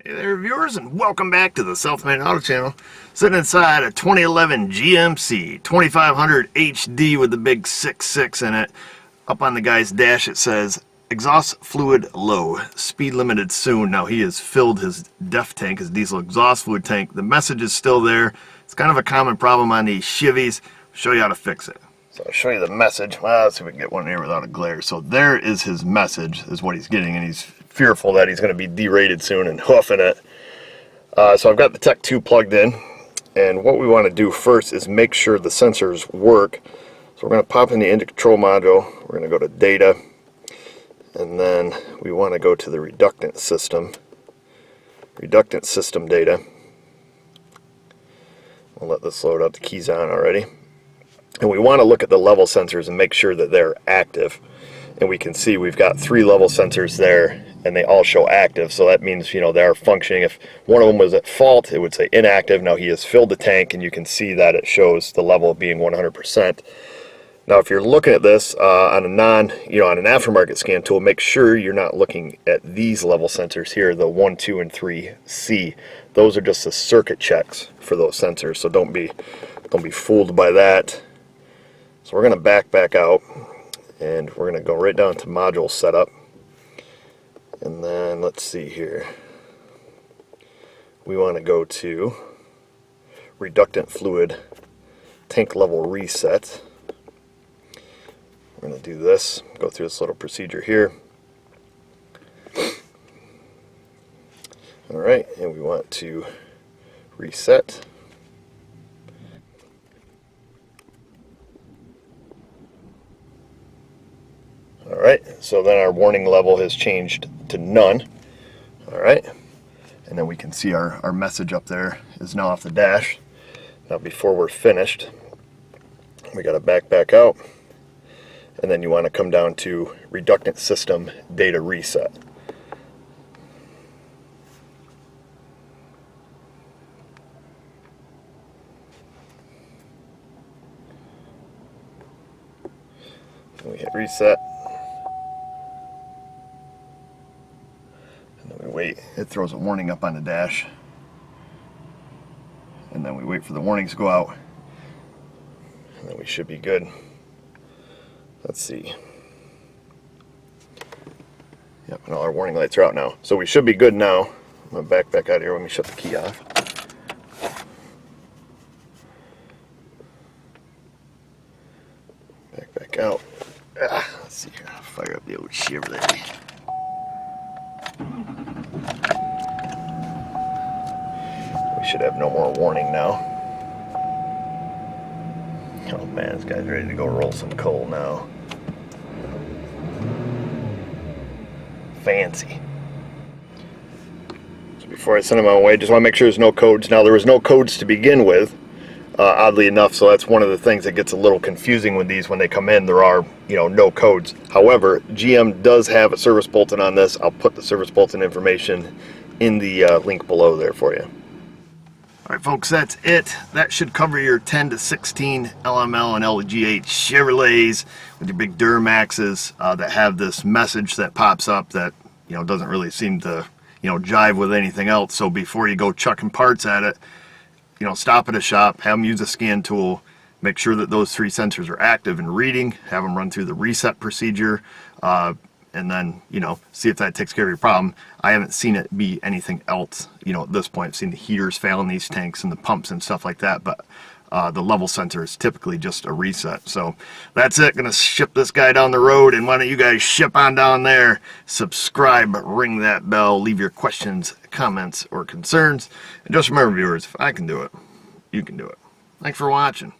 Hey there viewers, and welcome back to the Self-Made Auto Channel. Sitting inside a 2011 GMC 2500 HD with the big 66 in it. Up on the guy's dash it says exhaust fluid low, speed limited soon. Now he has filled his DEF tank, his diesel exhaust fluid tank. The message is still there. It's kind of a common problem on these Chevys. I'll show you how to fix it. So I'll show you the message. Well, let's see if we can get one here without a glare. So there is his message, is what he's getting, and he's fearful that he's going to be derated soon and hoofing it. So I've got the Tech 2 plugged in, and what we want to do first is make sure the sensors work. So we're going to pop in the engine control module. We're going to go to data, and then we want to go to the reductant system data. We'll let this load up. The key's on already. And we want to look at the level sensors and make sure that they're active. And we can see we've got 3 level sensors there, and they all show active. So that means, you know, they are functioning. If one of them was at fault, it would say inactive. Now he has filled the tank, and you can see that it shows the level being 100%. Now, if you're looking at this on an aftermarket scan tool, make sure you're not looking at these level sensors here, the 1, 2, and 3C. Those are just the circuit checks for those sensors. So don't be fooled by that. So we're going to back out, and we're going to go right down to module setup, and then let's see here, we want to go to reductant fluid tank level reset. We're going to do this, go through this little procedure here. Alright, and we want to reset. Alright, so then our warning level has changed to none. Alright, and then we can see our message up there is now off the dash. Now before we're finished, we got to back out, and then you want to come down to reductant system data reset. And we hit reset. And then we wait. It throws a warning up on the dash. And then we wait for the warnings to go out. And then we should be good. Let's see. Yep, and all our warning lights are out now. So we should be good now. I'm going to back out here. Let me shut the key off. Back out. Let's see here. Fire up the old Chevrolet. We should have no more warning now. Oh man, this guy's ready to go roll some coal now. Fancy. So before I send him on my way, just want to make sure there's no codes. Now, there was no codes to begin with, oddly enough, so that's one of the things that gets a little confusing with these. When they come in, there are, no codes. However, GM does have a service bulletin on this. I'll put the service bulletin information in the link below there for you. Alright folks, that's it. That should cover your 10 to 16 LML and LGH Chevrolets with your big Duramaxes that have this message that pops up that doesn't really seem to jive with anything else. So before you go chucking parts at it, stop at a shop, have them use a scan tool, make sure that those 3 sensors are active and reading, have them run through the reset procedure, and then, see if that takes care of your problem. I haven't seen it be anything else, at this point. I've seen the heaters fail in these tanks and the pumps and stuff like that, but the level sensor is typically just a reset. So that's it. Gonna ship this guy down the road, and why don't you guys ship on down there, subscribe, ring that bell, leave your questions, comments, or concerns. And just remember, viewers, if I can do it, you can do it. Thanks for watching.